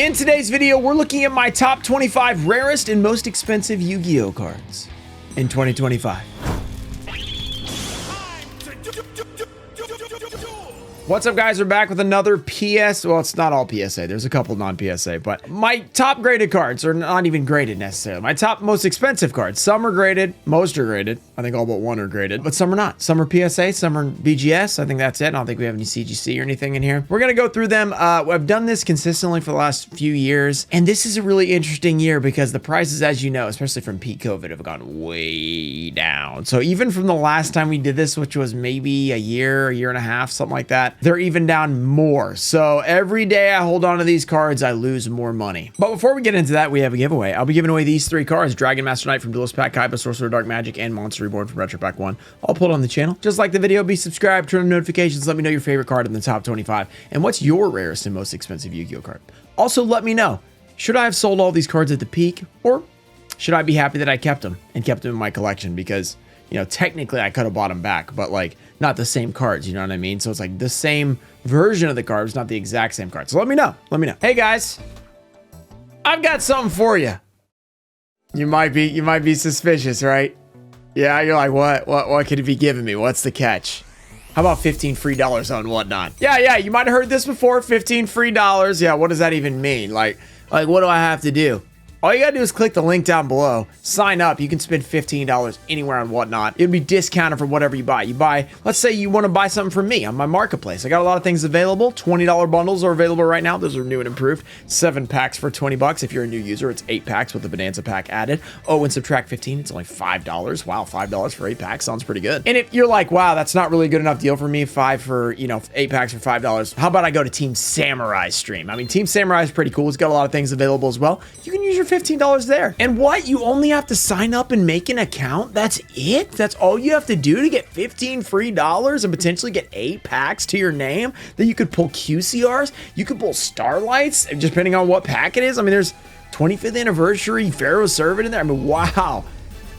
In today's video, we're looking at my top 25 rarest and most expensive Yu-Gi-Oh cards in 2025. What's up, guys? We're back with another PS. Well, it's not all PSA. There's a couple non-PSA, but my top graded cards are not even graded necessarily. My top most expensive cards. Some are graded, most are graded. I think all but one are graded, but some are not. Some are PSA, some are BGS. I think that's it. I don't think we have any CGC or anything in here. We're gonna go through them. I've done this consistently for the last few years, and this is a really interesting year because the prices, as you know, especially from peak COVID, have gone way down. So even from the last time we did this, which was maybe a year and a half, something like that, they're even down more. So every day I hold on to these cards, I lose more money. But before we get into that, we have a giveaway. I'll be giving away these three cards: Dragon Master Knight from Duelist Pack, Kaiba Sorcerer Dark Magic, and Monster Reborn from Retro Pack 1. I'll put it on the channel. Just like the video, be subscribed, turn on notifications, let me know your favorite card in the top 25, and what's your rarest and most expensive Yu-Gi-Oh card. Also, let me know, should I have sold all these cards at the peak, or should I be happy that I kept them in my collection? Because, you know, technically I could have bought them back, but like not the same cards, you know what I mean? So it's like the same version of the cards, not the exact same card. So let me know. Hey guys, I've got something for you. You might be suspicious, right? Yeah, you're like, what could he be giving me? What's the catch? How about 15 free dollars on whatnot? Yeah, you might have heard this before. 15 free dollars. Yeah, what does that even mean? Like what do I have to do? All you gotta do is click the link down below, sign up. You can spend $15 anywhere on whatnot. It'll be discounted for whatever you buy. Let's say you want to buy something from me on my marketplace. I got a lot of things available. $20 bundles are available right now. Those are new and improved. 7 packs for 20 bucks. If you're a new user, it's 8 packs with the Bonanza pack added. Oh, and subtract 15, it's only $5. Wow, $5 for 8 packs sounds pretty good. And if you're like, wow, that's not really a good enough deal for me, 8 packs for $5. How about I go to Team Samurai's stream? I mean, Team Samurai is pretty cool. It's got a lot of things available as well. You can use your $15 there. And what? You only have to sign up and make an account? That's it? That's all you have to do to get 15 free dollars and potentially get 8 packs to your name? Then you could pull QCRs, you could pull Starlights, depending on what pack it is. I mean, there's 25th anniversary Pharaoh Servant in there. I mean, wow.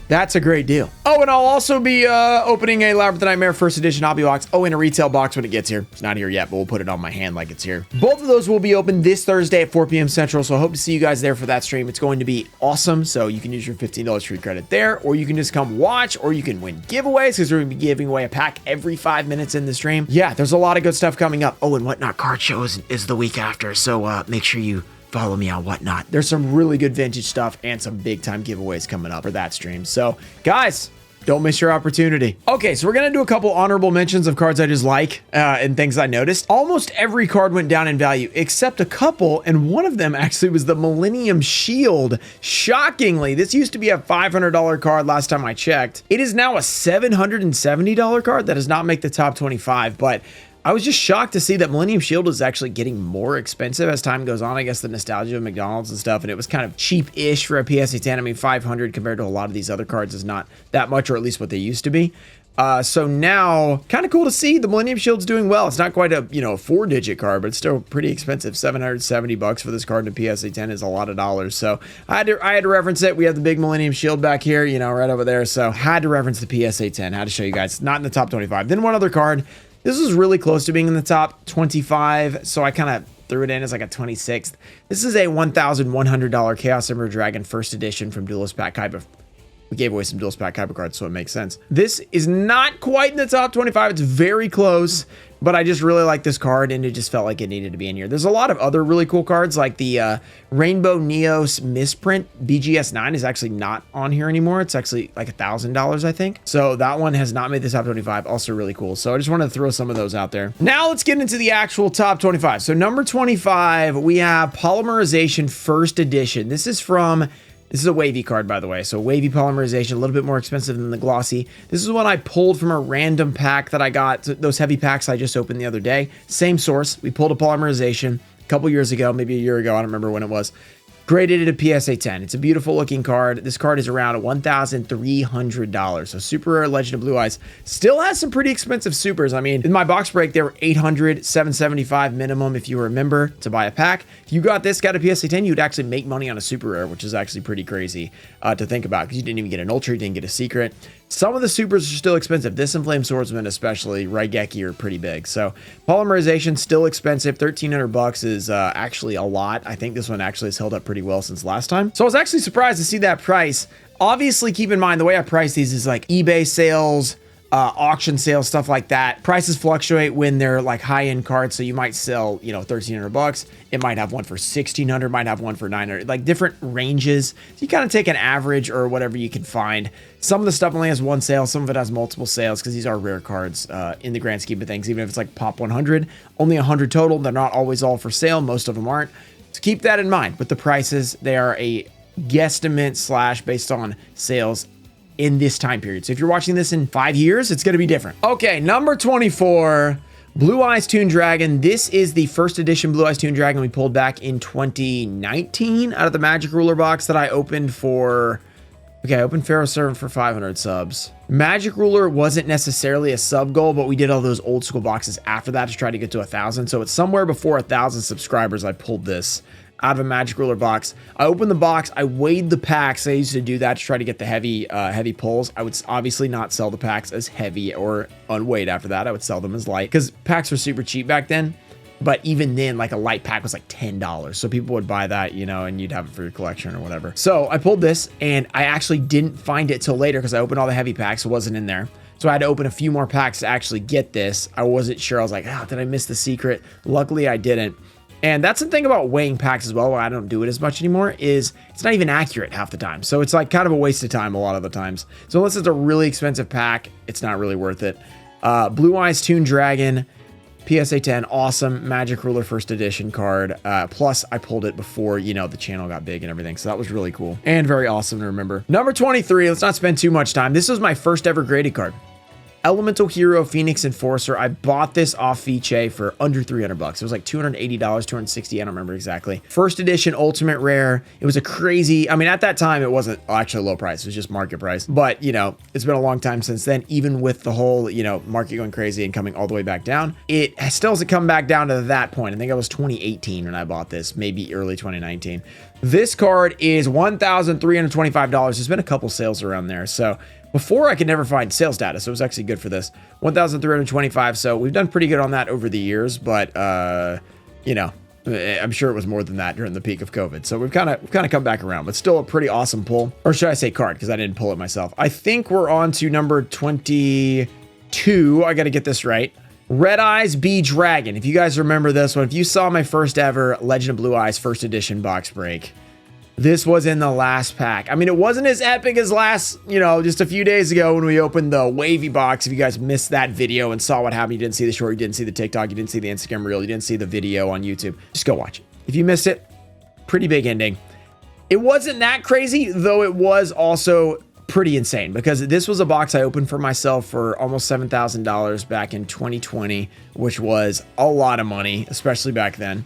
That's a great deal. Oh, and I'll also be opening a Labyrinth Nightmare first edition hobby box. Oh, in a retail box when it gets here. It's not here yet, but we'll put it on my hand like it's here. Both of those will be open this Thursday at 4 p.m. Central, so I hope to see you guys there for that stream. It's going to be awesome, so you can use your $15 free credit there, or you can just come watch, or you can win giveaways, because we're going to be giving away a pack every 5 minutes in the stream. Yeah, there's a lot of good stuff coming up. Oh, and Whatnot Card Show is the week after, so make sure you follow me on Whatnot. There's some really good vintage stuff and some big time giveaways coming up for that stream. So guys, don't miss your opportunity. Okay, so we're gonna do a couple honorable mentions of cards I just like and things I noticed. Almost every card went down in value except a couple, and one of them actually was the Millennium Shield. Shockingly, this used to be a $500 card last time I checked. It is now a $770 card. That does not make the top 25, but I was just shocked to see that Millennium Shield is actually getting more expensive as time goes on. I guess the nostalgia of McDonald's and stuff, and it was kind of cheap-ish for a PSA 10. I mean, 500 compared to a lot of these other cards is not that much, or at least what they used to be. So now, kind of cool to see the Millennium Shield's doing well. It's not quite a, 4-digit card, but it's still pretty expensive. $770 for this card in a PSA 10 is a lot of dollars. So I had to reference it. We have the big Millennium Shield back here, right over there. So had to reference the PSA 10. Had to show you guys. Not in the top 25. Then one other card. This was really close to being in the top 25, so I kind of threw it in as like a 26th. This is a $1,100 Chaos Emperor Dragon first edition from Duelist Pack Kaiba. We gave away some Duelist Pack Kaiba cards, so it makes sense. This is not quite in the top 25. It's very close, but I just really like this card, and it just felt like it needed to be in here. There's a lot of other really cool cards, like the Rainbow Neos misprint. BGS 9 is actually not on here anymore. It's actually like $1,000, I think. So that one has not made the top 25. Also really cool. So I just wanted to throw some of those out there. Now let's get into the actual top 25. So number 25, we have Polymerization First Edition. This is a wavy card, by the way. So wavy polymerization, a little bit more expensive than the glossy. This is one I pulled from a random pack that I got. Those heavy packs I just opened the other day. Same source. We pulled a polymerization a couple years ago, maybe a year ago. I don't remember when it was. Graded it a PSA 10. It's a beautiful looking card. This card is around $1,300. So super rare Legend of Blue Eyes. Still has some pretty expensive supers. I mean, in my box break, they were $800, $775 minimum if you were a member to buy a pack. If you got a PSA 10, you'd actually make money on a super rare, which is actually pretty crazy to think about because you didn't even get an ultra, you didn't get a secret. Some of the supers are still expensive. This Inflamed Swordsman, especially Raigeki, are pretty big. So polymerization still expensive. 1,300 bucks is actually a lot. I think this one actually has held up pretty well since last time. So I was actually surprised to see that price. Obviously, keep in mind the way I price these is like eBay sales, auction sales, stuff like that. Prices fluctuate when they're like high-end cards. So you might sell, you know, 1,300 bucks. It might have one for 1,600, might have one for 900, like different ranges. So you kind of take an average or whatever you can find. Some of the stuff only has one sale. Some of it has multiple sales because these are rare cards in the grand scheme of things. Even if it's like pop 100, only 100 total. They're not always all for sale. Most of them aren't. So keep that in mind. But the prices, they are a guesstimate slash based on sales in this time period. So if you're watching this in 5 years, it's going to be different. Okay, number 24, Blue Eyes Toon Dragon. This is the first edition Blue Eyes Toon Dragon we pulled back in 2019 out of the Magic Ruler box that I opened for... Okay, I opened Pharaoh Servant for 500 subs. Magic Ruler wasn't necessarily a sub goal, but we did all those old school boxes after that to try to get to 1,000. So it's somewhere before 1,000 subscribers I pulled this out of a Magic Ruler box. I opened the box, I weighed the packs. I used to do that to try to get the heavy pulls. I would obviously not sell the packs as heavy or unweighed after that. I would sell them as light because packs were super cheap back then. But even then, like a light pack was like $10. So people would buy that, you know, and you'd have it for your collection or whatever. So I pulled this and I actually didn't find it till later because I opened all the heavy packs. It wasn't in there. So I had to open a few more packs to actually get this. I wasn't sure. I was like, did I miss the secret? Luckily I didn't. And that's the thing about weighing packs as well, why I don't do it as much anymore, is it's not even accurate half the time. So it's like kind of a waste of time a lot of the times. So unless it's a really expensive pack, it's not really worth it. Blue Eyes Toon Dragon, PSA 10, awesome Magic Ruler first edition card. Plus I pulled it before, you know, the channel got big and everything. So that was really cool and very awesome to remember. Number 23, let's not spend too much time. This was my first ever graded card. Elemental Hero Phoenix Enforcer. I bought this off Fiche for under 300 bucks. It was like $280, $260. I don't remember exactly. First edition ultimate rare. It was a crazy, I mean, at that time, it wasn't actually a low price. It was just market price. But, you know, it's been a long time since then, even with the whole, you know, market going crazy and coming all the way back down. It still hasn't come back down to that point. I think it was 2018 when I bought this, maybe early 2019. This card is $1,325. There's been a couple sales around there. So before I could never find sales data, so it was actually good for this. 1,325. So we've done pretty good on that over the years, but you know, I'm sure it was more than that during the peak of COVID. So we've kind of come back around, but still a pretty awesome pull. Or should I say card, because I didn't pull it myself. I think we're on to number 22. I got to get this right. Red Eyes B Dragon. If you guys remember this one, if you saw my first ever Legend of Blue Eyes first edition box break, this was in the last pack. I mean, it wasn't as epic as last, you know, just a few days ago when we opened the wavy box. If you guys missed that video and saw what happened, you didn't see the short, you didn't see the TikTok, you didn't see the Instagram reel, you didn't see the video on YouTube, just go watch it. If you missed it, pretty big ending. It wasn't that crazy, though it was also pretty insane because this was a box I opened for myself for almost $7,000 back in 2020, which was a lot of money, especially back then.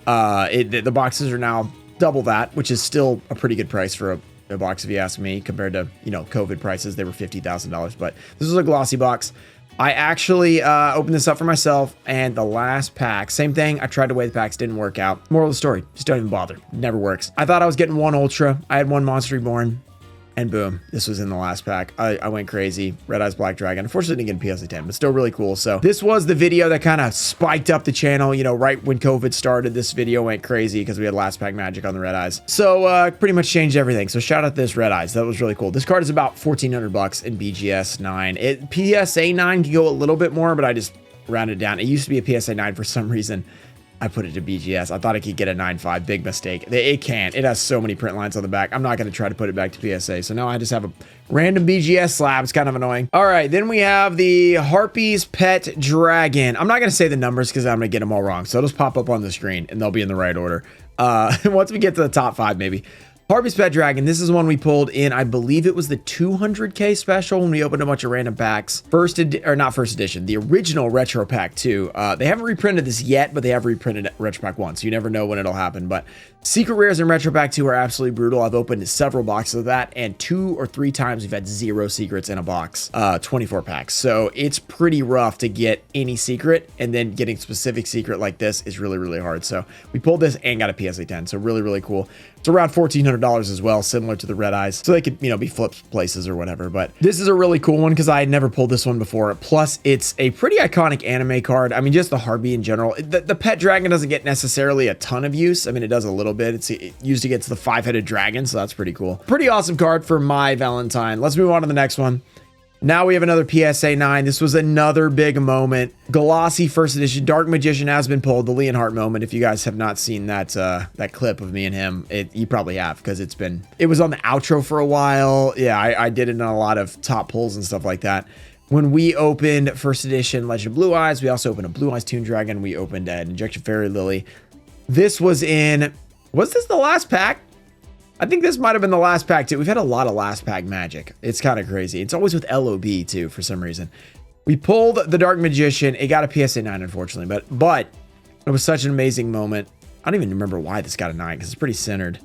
The boxes are now double that, which is still a pretty good price for a box if you ask me, compared to, you know, COVID prices. They were $50,000, but this was a glossy box. I actually opened this up for myself, and the last pack, same thing. I tried to weigh the packs, didn't work out. Moral of the story, just don't even bother. Never works. I thought I was getting one Ultra. I had one Monster Reborn. And boom, this was in the last pack. I went crazy. Red Eyes Black Dragon. Unfortunately, didn't get a PSA 10, but still really cool. So this was the video that kind of spiked up the channel. You know, right when COVID started, this video went crazy because we had last pack magic on the Red Eyes. So pretty much changed everything. So shout out to this Red Eyes. That was really cool. This card is about 1,400 bucks in BGS 9. PSA 9 can go a little bit more, but I just rounded it down. It used to be a PSA 9 for some reason. I put it to BGS. I thought it could get a 9.5. Big mistake. It can't. It has so many print lines on the back. I'm not going to try to put it back to PSA. So now I just have a random BGS slab. It's kind of annoying. All right. Then we have the Harpy's Pet Dragon. I'm not going to say the numbers because I'm going to get them all wrong. So it'll just pop up on the screen and they'll be in the right order. Once we get to the top 5, maybe. Harpy's Pet Dragon. This is one we pulled in, I believe it was the 200K special when we opened a bunch of random packs. Not first edition, the original Retro Pack 2. They haven't reprinted this yet, but they have reprinted Retro Pack 1, so you never know when it'll happen. But Secret Rares in Retro Pack 2 are absolutely brutal. I've opened several boxes of that, and 2 or 3 times we've had 0 secrets in a box, 24 packs. So it's pretty rough to get any secret, and then getting specific secret like this is really, really hard. So we pulled this and got a PSA 10, so really, really cool. It's around 1,400 $1,500 as well, similar to the red eyes. So they could, be flipped places or whatever. But this is a really cool one because I had never pulled this one before. Plus, it's a pretty iconic anime card. I mean, just the Harpy in general. The pet dragon doesn't get necessarily a ton of use. I mean, it does a little bit. It's used against the 5-headed dragon, so that's pretty cool. Pretty awesome card for my Valentine. Let's move on to the next one. Now we have another PSA 9. This was another big moment. Glossy first edition. Dark Magician has been pulled. The Leonhardt moment. If you guys have not seen that that clip of me and him, you probably have, because it was on the outro for a while. Yeah, I did it in a lot of top pulls and stuff like that. When we opened first edition Legend of Blue Eyes, we also opened a Blue Eyes Toon Dragon. We opened an Injection Fairy Lily. This was this the last pack? I think this might have been the last pack too. We've had a lot of last pack magic. It's kind of crazy. It's always with LOB too, for some reason. We pulled the Dark Magician. It got a PSA 9, unfortunately, but it was such an amazing moment. I don't even remember why this got a 9, because it's pretty centered.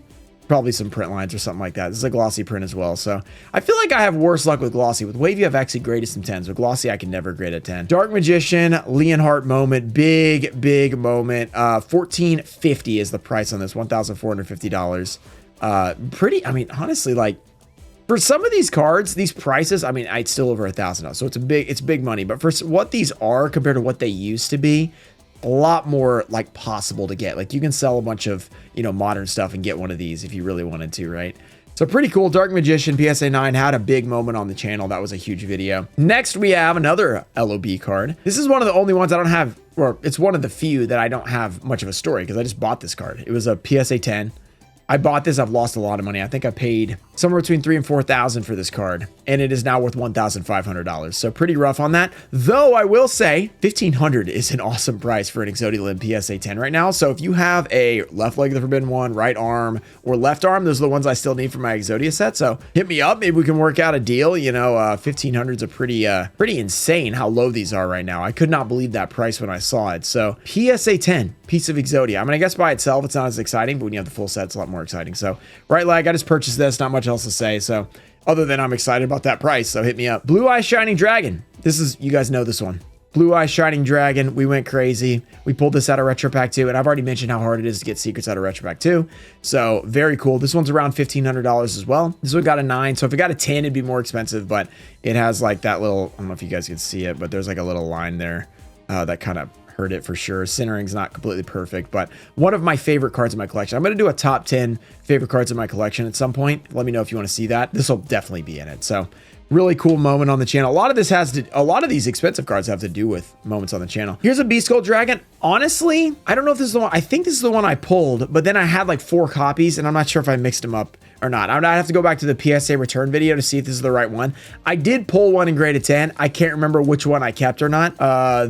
Probably some print lines or something like that. This is a glossy print as well. So I feel like I have worse luck with glossy. With wavy, I've actually graded some 10s. With glossy, I can never grade a 10. Dark Magician, Leonhardt moment. Big moment. $1,450 is the price on this. $1,450. I mean, honestly, like, for some of these cards, these prices, I mean, it's still over $1,000. So it's big money. But for what these are compared to what they used to be, a lot more like possible to get. Like, you can sell a bunch of, modern stuff and get one of these if you really wanted to, right? So pretty cool. Dark Magician PSA 9 had a big moment on the channel. That was a huge video. Next, we have another LOB card. This is one of the only ones I don't have, or it's one of the few that I don't have much of a story, because I just bought this card. It was a PSA 10. I bought this. I've lost a lot of money. I think I paid somewhere between $3,000 and $4,000 for this card, and it is now worth $1,500. So pretty rough on that. Though I will say $1,500 is an awesome price for an Exodia PSA 10 right now. So if you have a left leg of the Forbidden One, right arm, or left arm, those are the ones I still need for my Exodia set. So hit me up. Maybe we can work out a deal. $1,500 is a pretty insane how low these are right now. I could not believe that price when I saw it. So PSA 10 piece of Exodia. I mean, I guess by itself it's not as exciting, but when you have the full set, it's a lot more exciting. So right leg, I just purchased this. Not much else to say. So other than I'm excited about that price. So hit me up. Blue Eyes Shining Dragon. This is, you guys know this one. Blue Eyes Shining Dragon. We went crazy. We pulled this out of Retro Pack 2, and I've already mentioned how hard it is to get secrets out of Retro Pack 2. So very cool. This one's around $1,500 as well. This one got a 9. So if it got a 10, it'd be more expensive, but it has like that little, I don't know if you guys can see it, but there's like a little line there that kind of hurt it for sure. Centering's not completely perfect, but one of my favorite cards in my collection. I'm going to do a top 10 favorite cards in my collection at some point. Let me know if you want to see that. This will definitely be in it. So really cool moment on the channel. A lot of these expensive cards have to do with moments on the channel. Here's a Beast Skull Dragon. Honestly, I don't know if this is the one. I think this is the one I pulled, but then I had like 4 copies, and I'm not sure if I mixed them up or not. I'd have to go back to the PSA return video to see if this is the right one. I did pull one in graded 10. I can't remember which one I kept or not.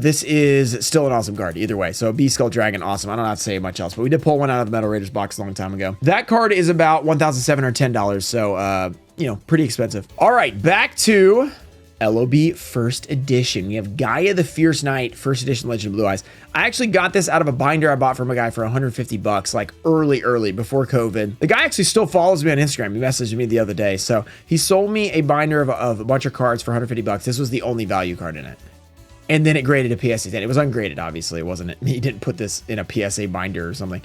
This is still an awesome card either way. So Beast Skull Dragon, awesome. I don't have to say much else, but we did pull one out of the Metal Raiders box a long time ago. That card is about $1,710. So, pretty expensive. All right, back to LOB first edition. We have Gaia the Fierce Knight, first edition Legend of Blue Eyes. I actually got this out of a binder I bought from a guy for $150, like early before COVID. The guy actually still follows me on Instagram. He messaged me the other day. So he sold me a binder of a bunch of cards for $150. This was the only value card in it. And then it graded a PSA 10. It was ungraded, obviously. It wasn't. He didn't put this in a PSA binder or something.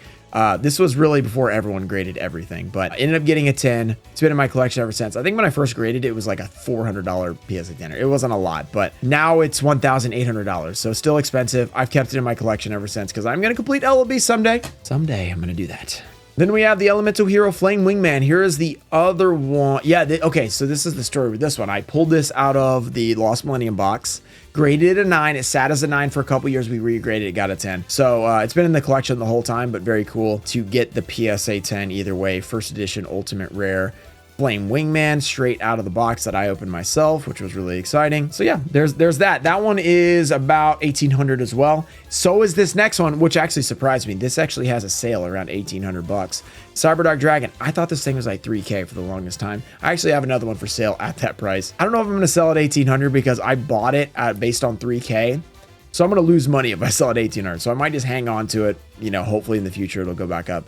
This was really before everyone graded everything, but I ended up getting a 10. It's been in my collection ever since. I think when I first graded it was like a $400 PSA 10. It wasn't a lot, but now it's $1,800. So still expensive. I've kept it in my collection ever since because I'm going to complete LOB someday. Someday I'm going to do that. Then we have the Elemental Hero Flame Wingman. Here is the other one. Yeah, okay, so this is the story with this one. I pulled this out of the Lost Millennium box, graded it a 9. It sat as a 9 for a couple years. We regraded it, got a 10. So it's been in the collection the whole time, but very cool to get the PSA 10 either way. First edition Ultimate Rare Flame Wingman straight out of the box that I opened myself, which was really exciting. So yeah, there's that. That one is about $1,800 as well. So is this next one, which actually surprised me. This actually has a sale around $1,800. Cyberdark Dragon. I thought this thing was like $3K for the longest time. I actually have another one for sale at that price. I don't know if I'm going to sell at $1,800 because I bought it based on $3K. So I'm going to lose money if I sell at $1,800. So I might just hang on to it. Hopefully in the future it'll go back up.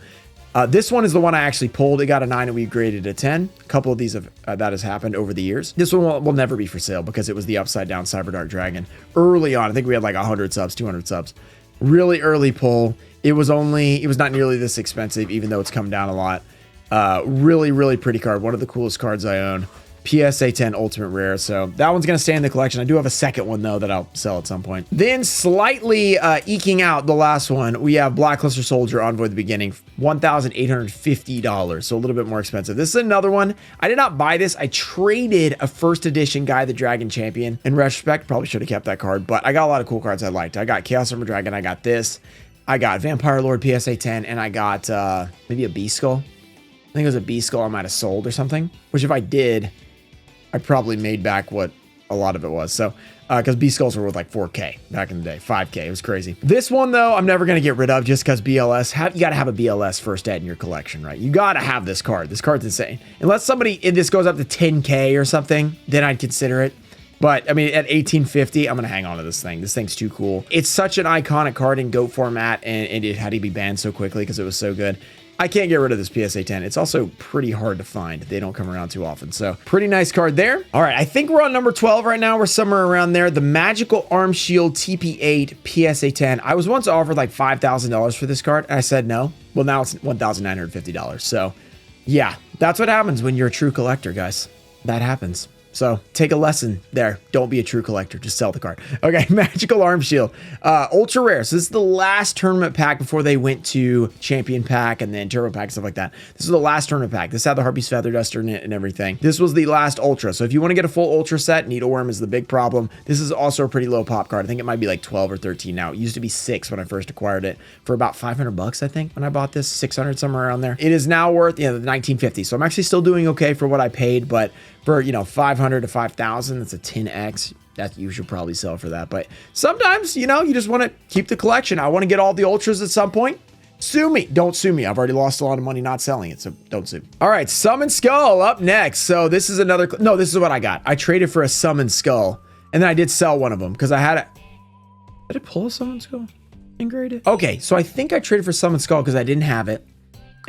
This one is the one I actually pulled. It got a 9 and we graded a 10. A couple of these that has happened over the years. This one will never be for sale because it was the upside down Cyberdark Dragon early on. I think we had like 100 subs, 200 subs. Really early pull. It was not nearly this expensive, even though it's come down a lot. Really, really pretty card. One of the coolest cards I own. PSA 10 Ultimate Rare. So that one's going to stay in the collection. I do have a second one, though, that I'll sell at some point. Then slightly eking out the last one, we have Blackluster Soldier Envoy at the beginning, $1,850. So a little bit more expensive. This is another one. I did not buy this. I traded a first edition Guy the Dragon Champion. In retrospect, probably should have kept that card, but I got a lot of cool cards I liked. I got Chaos Armor Dragon. I got this. I got Vampire Lord PSA 10, and I got maybe a Beast Skull. I think it was a Beast Skull I might have sold or something, which if I did, I probably made back what a lot of it was. So, because Beast Skulls were worth like 4K back in the day, 5K. It was crazy. This one, though, I'm never going to get rid of just because BLS. You got to have a BLS first ed in your collection, right? You got to have this card. This card's insane. Unless this goes up to 10K or something, then I'd consider it. But, I mean, at 1850, I'm going to hang on to this thing. This thing's too cool. It's such an iconic card in GOAT format, and it had to be banned so quickly because it was so good. I can't get rid of this PSA 10. It's also pretty hard to find. They don't come around too often. So pretty nice card there. All right, I think we're on number 12 right now. We're somewhere around there. The Magical Arm Shield TP8 PSA 10. I was once offered like $5,000 for this card, and I said no. Well, now it's $1,950. So yeah, that's what happens when you're a true collector, guys. That happens. So take a lesson there. Don't be a true collector. Just sell the card. Okay, Magical Arm Shield. Ultra rare. So this is the last tournament pack before they went to Champion Pack and then Turbo Pack and stuff like that. This is the last tournament pack. This had the Harpy's Feather Duster in it and everything. This was the last Ultra. So if you want to get a full Ultra set, Needleworm is the big problem. This is also a pretty low pop card. I think it might be like 12 or 13 now. It used to be 6 when I first acquired it for about 500 bucks, I think, when I bought this. 600, somewhere around there. It is now worth, the 1950. So I'm actually still doing okay for what I paid, but for, 500 to 5,000, that's a 10x. That you should probably sell for that. But sometimes, you just want to keep the collection. I want to get all the Ultras at some point. Sue me. Don't sue me. I've already lost a lot of money not selling it, so don't sue. All right, Summon Skull up next. So this is another, no, this is what I got. I traded for a Summon Skull, and then I did sell one of them because I had did I pull a Summon Skull and grade it? Okay, so I think I traded for Summon Skull because I didn't have it.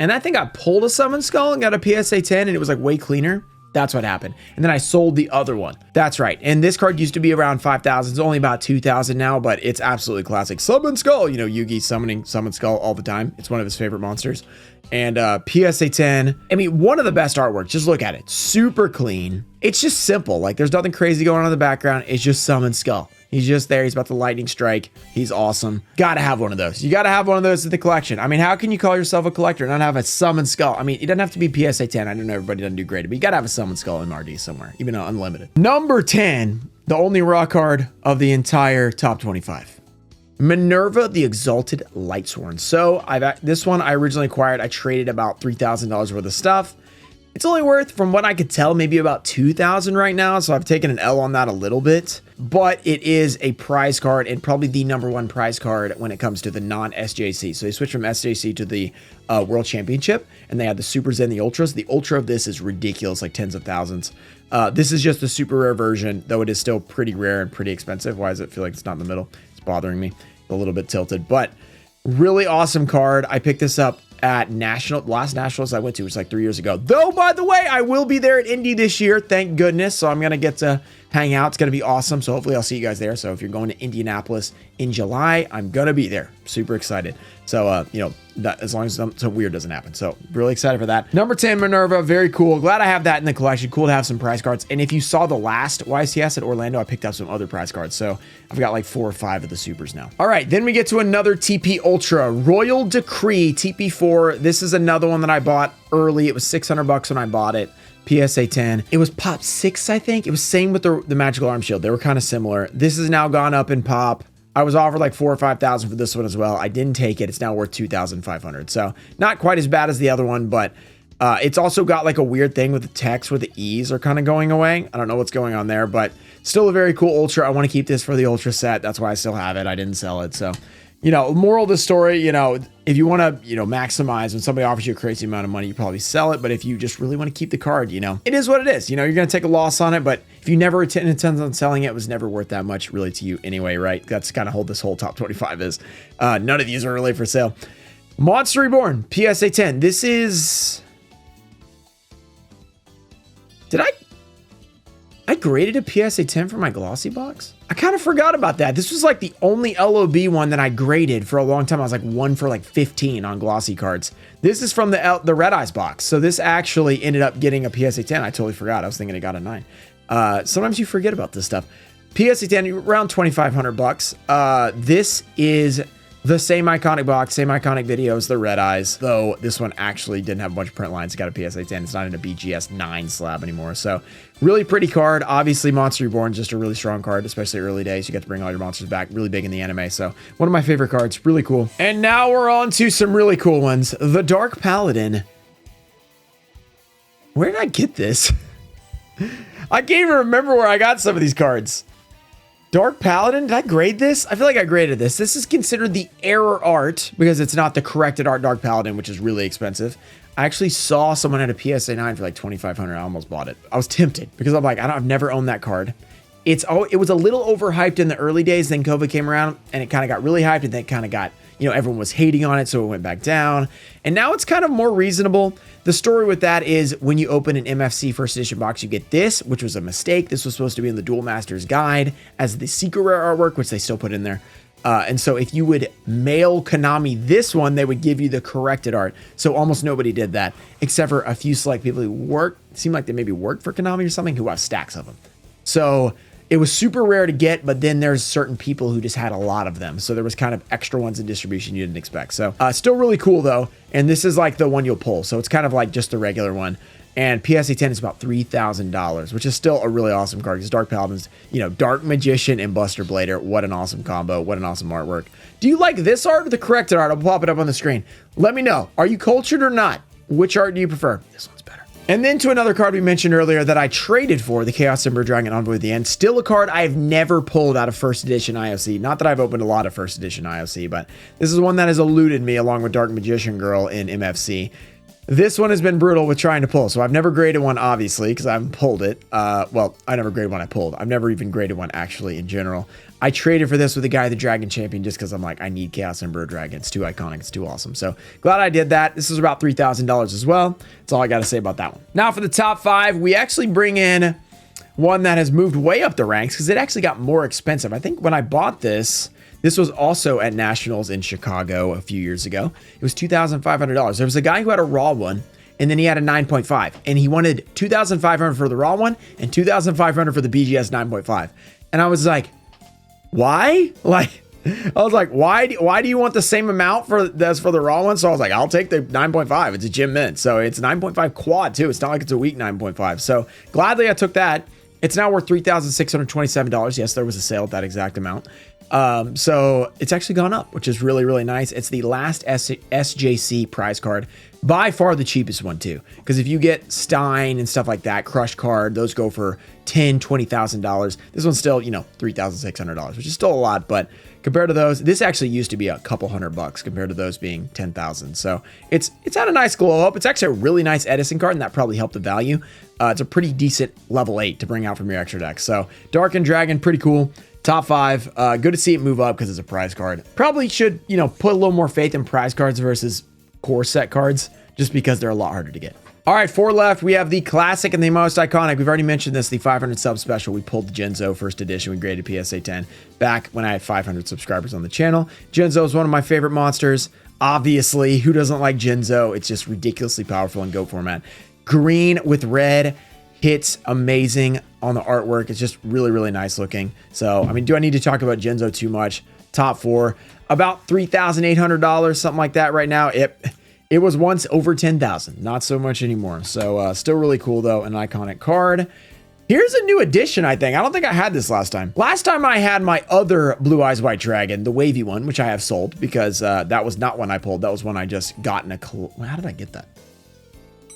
And I think I pulled a Summon Skull and got a PSA 10, and it was like way cleaner. That's what happened. And then I sold the other one. That's right. And this card used to be around 5,000. It's only about 2,000 now, but it's absolutely classic. Summon Skull. Yugi summoning Summon Skull all the time. It's one of his favorite monsters. And PSA 10. I mean, one of the best artworks. Just look at it. Super clean. It's just simple. Like, there's nothing crazy going on in the background. It's just Summon Skull. He's just there. He's about to lightning strike. He's awesome. Gotta have one of those. You gotta have one of those in the collection. I mean, how can you call yourself a collector and not have a Summon Skull? I mean, it doesn't have to be PSA 10. I don't know, everybody doesn't do great, but you gotta have a Summon Skull MRD somewhere, even though unlimited. Number 10, the only raw card of the entire top 25. Minerva, the Exalted Lightsworn. So this one I originally acquired. I traded about $3,000 worth of stuff. It's only worth, from what I could tell, maybe about 2,000 right now. So I've taken an L on that a little bit, but it is a prize card and probably the #1 prize card when it comes to the non-SJC. So they switched from SJC to the World Championship, and they had the Supers and the Ultras. The Ultra of this is ridiculous, like tens of thousands. This is just the super rare version, though it is still pretty rare and pretty expensive. Why does it feel like it's not in the middle? It's bothering me. A little bit tilted, but really awesome card. I picked this up at last Nationals I went to, which was like 3 years ago. Though, by the way, I will be there at Indy this year, thank goodness. So I'm going to get to hang out. It's going to be awesome. So hopefully I'll see you guys there. So if you're going to Indianapolis in July, I'm going to be there. Super excited. So, that, as long as something weird doesn't happen. So really excited for that. Number 10, Minerva. Very cool. Glad I have that in the collection. Cool to have some prize cards. And if you saw the last YCS at Orlando, I picked up some other prize cards. So I've got like 4 or 5 of the supers now. All right. Then we get to another TP Ultra. Royal Decree TP4. This is another one that I bought early. It was 600 bucks when I bought it. PSA 10. It was pop 6, I think. It was same with the Magical Arm Shield. They were kind of similar. This has now gone up in pop. I was offered like 4,000 or 5,000 for this one as well. I didn't take it. It's now worth 2,500. So not quite as bad as the other one, but it's also got like a weird thing with the text where the E's are kind of going away. I don't know what's going on there, but still a very cool Ultra. I want to keep this for the Ultra set. That's why I still have it. I didn't sell it. So, moral of the story, if you want to, maximize when somebody offers you a crazy amount of money, you probably sell it. But if you just really want to keep the card, it is what it is. You're going to take a loss on it. But if you never intend on selling it, it was never worth that much really to you anyway, right? That's kind of hold this whole top 25 is. None of these are really for sale. Monster Reborn, PSA 10. This is... I graded a PSA 10 for my glossy box. I kind of forgot about that. This was like the only LOB one that I graded for a long time. I was like 1 for like 15 on glossy cards. This is from the Red Eyes box. So this actually ended up getting a PSA 10. I totally forgot. I was thinking it got a 9. Sometimes you forget about this stuff. PSA 10, around 2,500 bucks. This is the same iconic box, same iconic videos, the Red Eyes, though this one actually didn't have a bunch of print lines. It got a PSA 10. It's not in a BGS 9 slab anymore. So really pretty card. Obviously, Monster Reborn, just a really strong card, especially early days. You get to bring all your monsters back. Really big in the anime. So one of my favorite cards. Really cool. And now we're on to some really cool ones. The Dark Paladin. Where did I get this? I can't even remember where I got some of these cards. Dark Paladin, did I grade this? I feel like I graded this. This is considered the error art because it's not the corrected art Dark Paladin, which is really expensive. I actually saw someone at a PSA 9 for like 2,500. I almost bought it. I was tempted because I'm like, I've never owned that card. It was a little overhyped in the early days. Then COVID came around and it kind of got really hyped and then kind of got, everyone was hating on it. So it went back down and now it's kind of more reasonable. The story with that is when you open an MFC first edition box, you get this, which was a mistake. This was supposed to be in the Duel Masters guide as the secret rare artwork, which they still put in there. And so if you would mail Konami this one, they would give you the corrected art. So almost nobody did that, except for a few select people who seemed like they maybe worked for Konami or something, who have stacks of them. So it was super rare to get, but then there's certain people who just had a lot of them. So there was kind of extra ones in distribution you didn't expect. So still really cool though. And this is like the one you'll pull. So it's kind of like just the regular one. And PSA 10 is about $3,000, which is still a really awesome card because Dark Paladin's, Dark Magician and Buster Blader. What an awesome combo. What an awesome artwork. Do you like this art or the corrected art? I'll pop it up on the screen. Let me know. Are you cultured or not? Which art do you prefer? This one's better. And then to another card we mentioned earlier that I traded for, the Chaos Ember Dragon Envoy at the end. Still a card I've never pulled out of first edition IOC. Not that I've opened a lot of first edition IOC, but this is one that has eluded me along with Dark Magician Girl in MFC. This one has been brutal with trying to pull. So I've never graded one, obviously, because I haven't pulled it. Well, I never graded one I pulled. I've never even graded one, actually, in general. I traded for this with the guy, the Dragon Champion, just because I'm like, I need Chaos Emperor Dragon. It's too iconic. It's too awesome. So glad I did that. This is about $3,000 as well. That's all I got to say about that one. Now for the top 5, we actually bring in one that has moved way up the ranks because it actually got more expensive. I think when I bought this, this was also at Nationals in Chicago a few years ago. It was $2,500. There was a guy who had a raw one, and then he had a 9.5, and he wanted $2,500 for the raw one and $2,500 for the BGS 9.5. And I was like, why? Why do you want the same amount as for the raw one? So I was like, I'll take the 9.5. It's a gem mint. So it's 9.5 quad too. It's not like it's a weak 9.5. So gladly I took that. It's now worth $3,627. Yes, there was a sale at that exact amount. So it's actually gone up, which is really, really nice. It's the last SJC prize card. By far the cheapest one too. Because if you get Stein and stuff like that, Crush card, those go for $10,000, $20,000. This one's still, $3,600, which is still a lot, but compared to those, this actually used to be a couple $100 compared to those being 10,000. So it's had a nice glow up. It's actually a really nice Edison card, and that probably helped the value. It's a pretty decent level 8 to bring out from your extra deck. So Dark and Dragon, pretty cool. Top 5, good to see it move up because it's a prize card. Probably should, put a little more faith in prize cards versus core set cards, just because they're a lot harder to get. All right, 4 left. We have the classic and the most iconic. We've already mentioned this, the 500 sub special. We pulled the Genzo first edition. We graded PSA 10 back when I had 500 subscribers on the channel. Genzo is one of my favorite monsters. Obviously, who doesn't like Genzo? It's just ridiculously powerful in GOAT format. Green with red hits amazing on the artwork. It's just really, really nice looking. So, do I need to talk about Genzo too much? Top 4, about $3,800, something like that right now. It was once over 10,000, not so much anymore. So still really cool though, an iconic card. Here's a new addition, I think. I don't think I had this last time. Last time I had my other Blue Eyes White Dragon, the wavy one, which I have sold because that was not one I pulled. That was one I just got in a, how did I get that?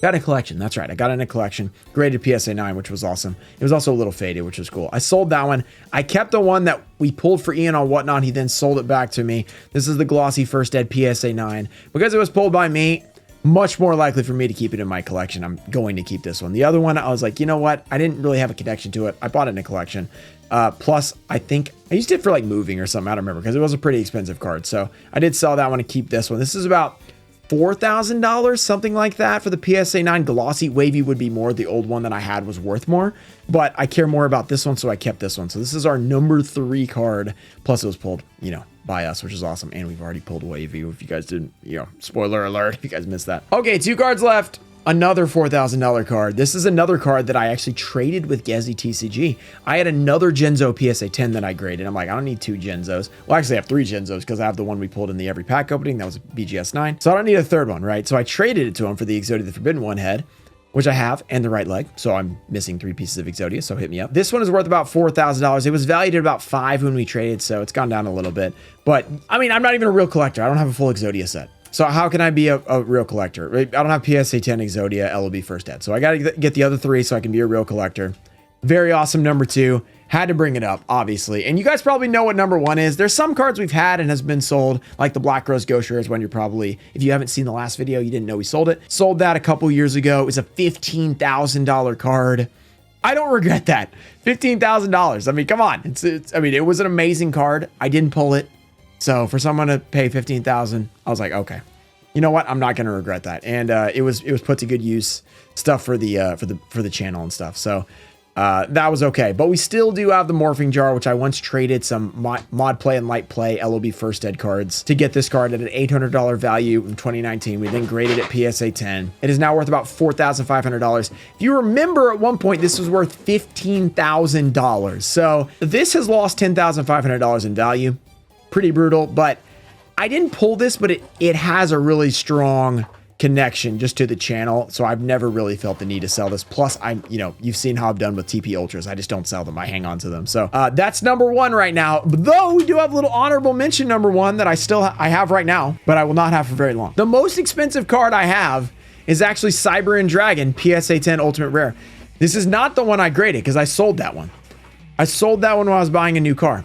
Got in a collection. That's right. I got in a collection. Graded PSA 9, which was awesome. It was also a little faded, which was cool. I sold that one. I kept the one that we pulled for Ian on Whatnot. He then sold it back to me. This is the glossy First Ed PSA 9. Because it was pulled by me, much more likely for me to keep it in my collection. I'm going to keep this one. The other one, I was like, you know what? I didn't really have a connection to it. I bought it in a collection. Plus, I think I used it for like moving or something. I don't remember because it was a pretty expensive card. So I did sell that one to keep this one. This is about $4,000, something like that for the PSA 9 glossy. Wavy would be more. The old one that I had was worth more, but I care more about this one, so I kept this one. So this is our number 3 card. Plus it was pulled, you know, by us, which is awesome. And we've already pulled Wavy. If you guys didn't, you know, spoiler alert, if you guys missed that. Okay, 2 cards left. Another $4,000 card. This is another card that I actually traded with Gezi TCG. I had another Genzo PSA 10 that I graded. I'm like, I don't need 2 Genzos. Well, actually I have 3 Genzos because I have the one we pulled in the every pack opening. That was BGS 9. So I don't need a third one, right? So I traded it to him for the Exodia the Forbidden One head, which I have, and the right leg. So I'm missing 3 pieces of Exodia, so hit me up. This one is worth about $4,000. It was valued at about 5 when we traded, so it's gone down a little bit. But I mean, I'm not even a real collector. I don't have a full Exodia set. So how can I be a real collector? I don't have PSA 10, Exodia, LOB First Ed. So I got to get the other 3 so I can be a real collector. Very awesome number 2. Had to bring it up, obviously. And you guys probably know what number 1 is. There's some cards we've had and has been sold, like the Black Rose Gosher is one you're probably, if you haven't seen the last video, you didn't know we sold it. Sold that a couple years ago. It was a $15,000 card. I don't regret that. $15,000. I mean, come on. I mean, it was an amazing card. I didn't pull it. So for someone to pay $15,000, I was like, okay, you know what? I'm not going to regret that. And it was put to good use, stuff for the channel and stuff. So that was okay. But we still do have the Morphing Jar, which I once traded some mod play and light play LOB First Ed cards to get this card at an $800 value in 2019. We then graded it PSA 10. It is now worth about $4,500. If you remember, at one point this was worth $15,000. So this has lost $10,500 in value. Pretty brutal, but I didn't pull this, but it has a really strong connection just to the channel. So I've never really felt the need to sell this. Plus you've seen how I've done with TP Ultras. I just don't sell them. I hang on to them. So that's number 1 right now. Though we do have a little honorable mention number 1 that I have right now, but I will not have for very long. The most expensive card I have is actually Cyber Dragon PSA 10 Ultimate Rare. This is not the one I graded because I sold that one. I sold that one when I was buying a new car.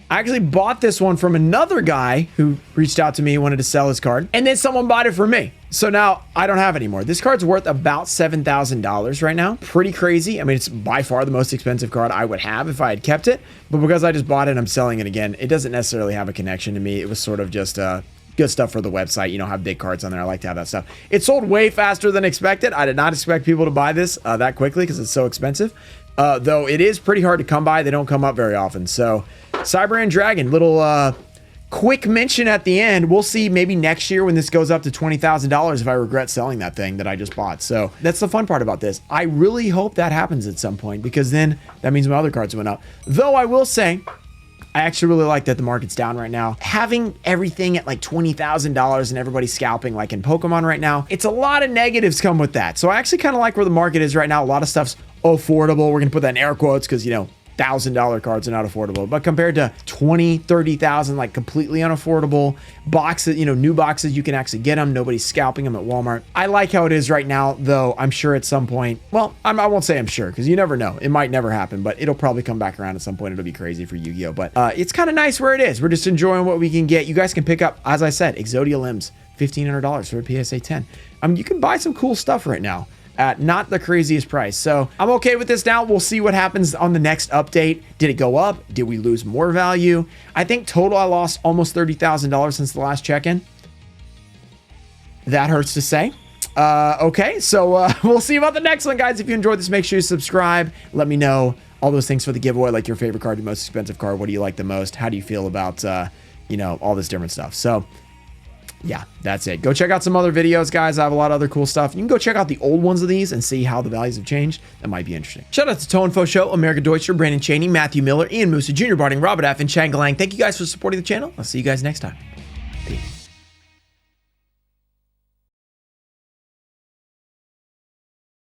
I actually bought this one from another guy who reached out to me, wanted to sell his card, and then someone bought it for me. So now I don't have it anymore. This card's worth about $7,000 right now. Pretty crazy. I mean, it's by far the most expensive card I would have if I had kept it, but because I just bought it, I'm selling it again. It doesn't necessarily have a connection to me. It was sort of just good stuff for the website. You know, have big cards on there. I like to have that stuff. It sold way faster than expected. I did not expect people to buy this that quickly because it's so expensive. Though it is pretty hard to come by. They don't come up very often. So Cyber Dragon, little quick mention at the end. We'll see maybe next year when this goes up to $20,000 if I regret selling that thing that I just bought. So that's the fun part about this. I really hope that happens at some point because then that means my other cards went up. Though I will say, I actually really like that the market's down right now. Having everything at like $20,000 and everybody scalping like in Pokemon right now, it's a lot of negatives come with that. So I actually kind of like where the market is right now. A lot of stuff's affordable. We're going to put that in air quotes because, you know, $1,000 cards are not affordable, but compared to 20, 30,000, like completely unaffordable boxes, you know, new boxes, you can actually get them. Nobody's scalping them at Walmart. I like how it is right now, though. I'm sure at some point, well, I won't say I'm sure because you never know. It might never happen, but it'll probably come back around at some point. It'll be crazy for Yu-Gi-Oh, but it's kind of nice where it is. We're just enjoying what we can get. You guys can pick up, as I said, Exodia Limbs, $1,500 for a PSA 10. I mean, you can buy some cool stuff right now at not the craziest price. So I'm okay with this now. We'll see what happens on the next update. Did it go up? Did we lose more value? I think total I lost almost $30,000 since the last check-in. That hurts to say. Okay, so we'll see about the next one, guys. If you enjoyed this, make sure you subscribe. Let me know all those things for the giveaway, like your favorite card, your most expensive card. What do you like the most? How do you feel about, you know, all this different stuff? So yeah, that's it. Go check out some other videos, guys. I have a lot of other cool stuff. You can go check out the old ones of these and see how the values have changed. That might be interesting. Shout out to Toe Info Show, America Deutscher, Brandon Cheney, Matthew Miller, Ian Musa, Junior Barding, Robert F., and Chang Galang. Thank you guys for supporting the channel. I'll see you guys next time. Peace.